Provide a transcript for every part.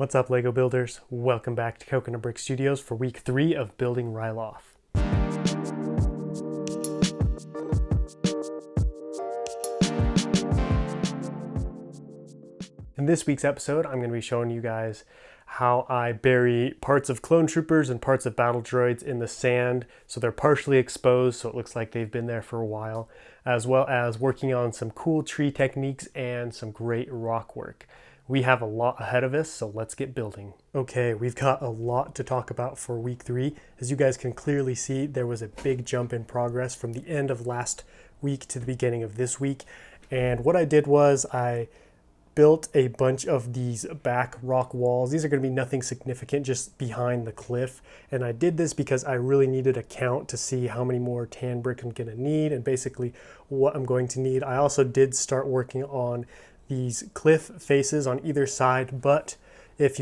What's up, Lego builders? Welcome back to Coconut Brick Studios for week 3 of building Ryloth. In this week's episode, I'm going to be showing you guys how I bury parts of clone troopers and parts of battle droids in the sand so they're partially exposed so it looks like they've been there for a while, as well as working on some cool tree techniques and some great rock work. We have a lot ahead of us, so let's get building. Okay, we've got a lot to talk about for week 3. As you guys can clearly see, there was a big jump in progress from the end of last week to the beginning of this week. And what I did was I built a bunch of these back rock walls. These are going to be nothing significant, just behind the cliff. And I did this because I really needed a count to see how many more tan brick I'm going to need and basically what I'm going to need. I also did start working on these cliff faces on either side, but if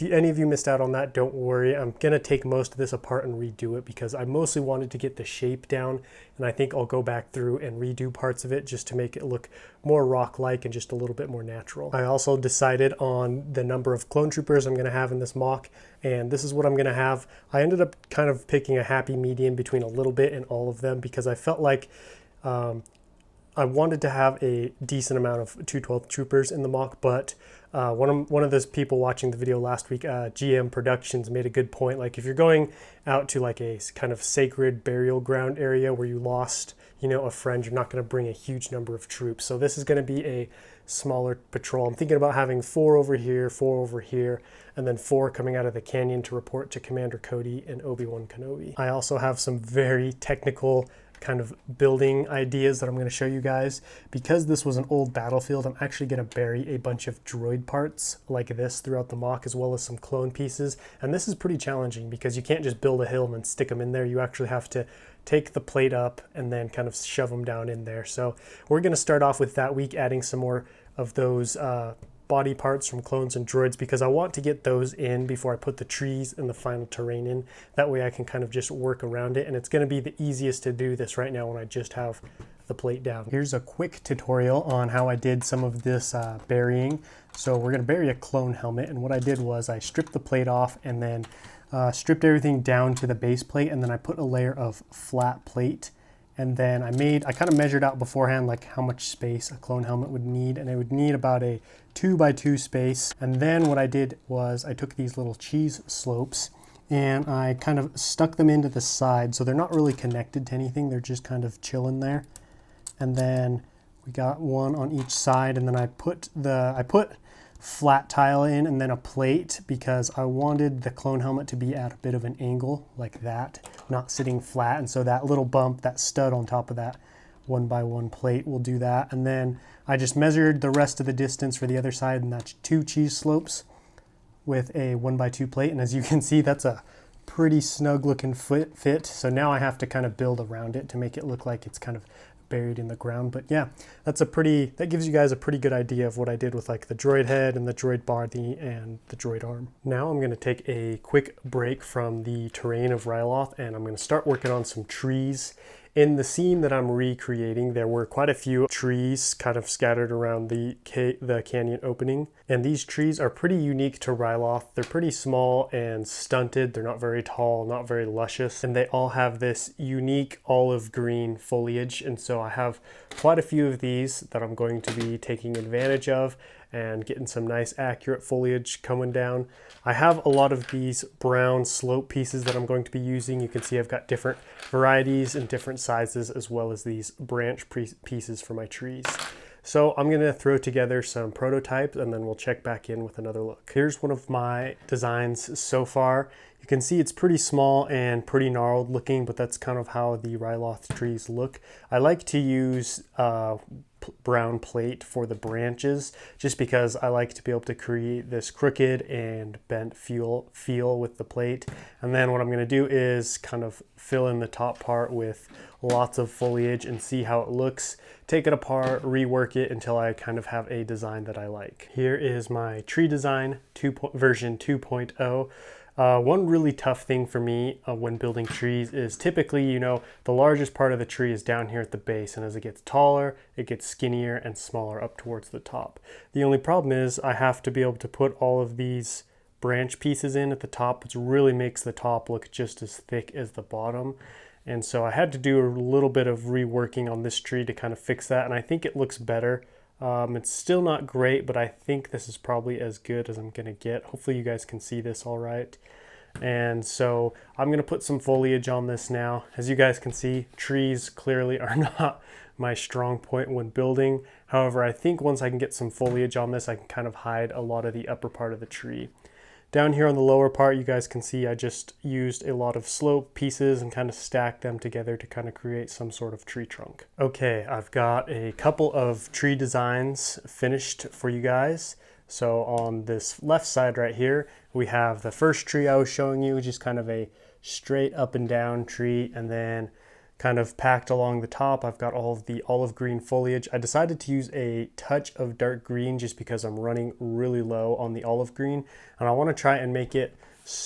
any of you missed out on that, don't worry. I'm gonna take most of this apart and redo it because I mostly wanted to get the shape down, and I think I'll go back through and redo parts of it just to make it look more rock-like and just a little bit more natural. I also decided on the number of clone troopers I'm gonna have in this mock, and this is what I'm gonna have. I ended up kind of picking a happy medium between a little bit and all of them because I felt like I wanted to have a decent amount of 212 troopers in the mock, but one of those people watching the video last week, GM Productions, made a good point. Like, if you're going out to like a kind of sacred burial ground area where you lost, a friend, you're not going to bring a huge number of troops. So this is going to be a smaller patrol. I'm thinking about having 4 over here, and then 4 coming out of the canyon to report to Commander Cody and Obi-Wan Kenobi. I also have some very technical kind of building ideas that I'm going to show you guys. Because this was an old battlefield, I'm actually going to bury a bunch of droid parts like this throughout the mock, as well as some clone pieces. And this is pretty challenging because you can't just build a hill and then stick them in there. You actually have to take the plate up and then kind of shove them down in there. So we're going to start off with that week adding some more of those body parts from clones and droids because I want to get those in before I put the trees and the final terrain in. That way I can kind of just work around it, and it's going to be the easiest to do this right now when I just have the plate down. Here's a quick tutorial on how I did some of this burying. So we're going to bury a clone helmet, and what I did was I stripped the plate off and then stripped everything down to the base plate, and then I put a layer of flat plate. And then I kind of measured out beforehand like how much space a clone helmet would need, and it would need about a 2x2 space. And then what I did was I took these little cheese slopes and I kind of stuck them into the side, so they're not really connected to anything, they're just kind of chilling there. And then we got one on each side, and then I put flat tile in and then a plate because I wanted the clone helmet to be at a bit of an angle like that, not sitting flat. And so that little bump, that stud on top of that 1x1 plate will do that. And then I just measured the rest of the distance for the other side, and that's 2 cheese slopes with a 1x2 plate. And as you can see, that's a pretty snug looking fit. So now I have to kind of build around it to make it look like it's kind of buried in the ground. But yeah, that gives you guys a pretty good idea of what I did with like the droid head and the droid body and the droid arm. Now I'm going to take a quick break from the terrain of Ryloth, and I'm going to start working on some trees. In the scene that I'm recreating, there were quite a few trees kind of scattered around the canyon opening. And these trees are pretty unique to Ryloth. They're pretty small and stunted. They're not very tall, not very luscious. And they all have this unique olive green foliage. And so I have quite a few of these that I'm going to be taking advantage of and getting some nice accurate foliage coming down. I have a lot of these brown slope pieces that I'm going to be using. You can see I've got different varieties and different sizes, as well as these branch pieces for my trees. So I'm going to throw together some prototypes and then we'll check back in with another look. Here's one of my designs so far. You can see it's pretty small and pretty gnarled looking, but that's kind of how the Ryloth trees look. I like to use brown plate for the branches just because I like to be able to create this crooked and bent feel with the plate. And then what I'm going to do is kind of fill in the top part with lots of foliage and see how it looks, take it apart, rework it until I kind of have a design that I like. Here is my tree design version 2.0. One really tough thing for me when building trees is typically, the largest part of the tree is down here at the base, and as it gets taller, it gets skinnier and smaller up towards the top. The only problem is I have to be able to put all of these branch pieces in at the top, which really makes the top look just as thick as the bottom. And so I had to do a little bit of reworking on this tree to kind of fix that, and I think it looks better. It's still not great, but I think this is probably as good as I'm gonna get. Hopefully you guys can see this all right. And so I'm gonna put some foliage on this now. As you guys can see, trees clearly are not my strong point when building. However, I think once I can get some foliage on this, I can kind of hide a lot of the upper part of the tree. Down here on the lower part, you guys can see I just used a lot of slope pieces and kind of stacked them together to kind of create some sort of tree trunk. Okay, I've got a couple of tree designs finished for you guys. So on this left side right here, we have the first tree I was showing you, which is kind of a straight up and down tree, and then kind of packed along the top, I've got all of the olive green foliage. I decided to use a touch of dark green just because I'm running really low on the olive green, and I want to try and make it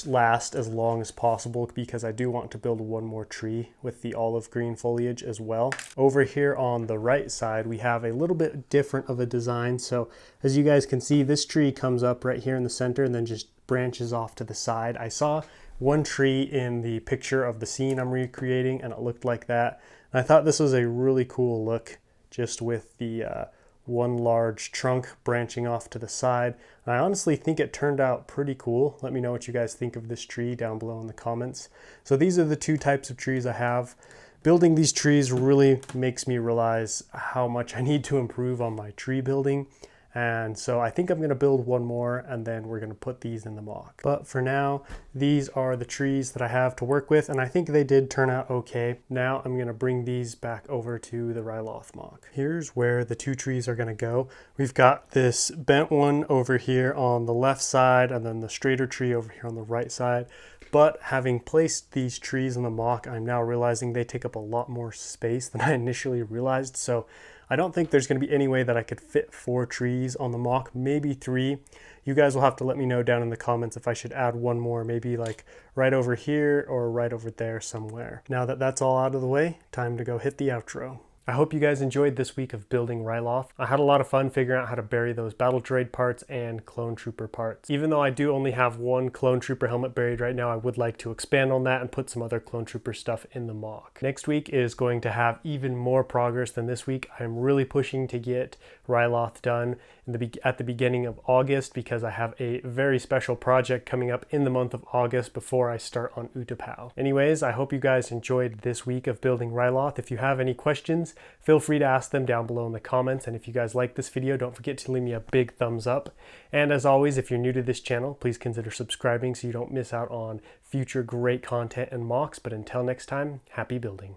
last as long as possible because I do want to build one more tree with the olive green foliage as well. Over here on the right side, we have a little bit different of a design. So as you guys can see, this tree comes up right here in the center and then just branches off to the side. I saw one tree in the picture of the scene I'm recreating and it looked like that. And I thought this was a really cool look just with the one large trunk branching off to the side. And I honestly think it turned out pretty cool. Let me know what you guys think of this tree down below in the comments. So these are the two types of trees I have. Building these trees really makes me realize how much I need to improve on my tree building. And so I think I'm going to build one more and then we're going to put these in the mock. But for now, these are the trees that I have to work with and I think they did turn out okay. Now I'm going to bring these back over to the Ryloth mock. Here's where the two trees are going to go. We've got this bent one over here on the left side and then the straighter tree over here on the right side. But having placed these trees in the mock, I'm now realizing they take up a lot more space than I initially realized. So I don't think there's going to be any way that I could fit 4 trees on the mock, maybe 3. You guys will have to let me know down in the comments if I should add one more, maybe like right over here or right over there somewhere. Now that that's all out of the way, time to go hit the outro. I hope you guys enjoyed this week of building Ryloth. I had a lot of fun figuring out how to bury those battle droid parts and clone trooper parts. Even though I do only have one clone trooper helmet buried right now, I would like to expand on that and put some other clone trooper stuff in the mock. Next week is going to have even more progress than this week. I'm really pushing to get Ryloth done at the beginning of August because I have a very special project coming up in the month of August before I start on Utapau. Anyways, I hope you guys enjoyed this week of building Ryloth. If you have any questions, feel free to ask them down below in the comments. And if you guys like this video, don't forget to leave me a big thumbs up. And as always, if you're new to this channel, please consider subscribing so you don't miss out on future great content and mocks. But until next time, happy building.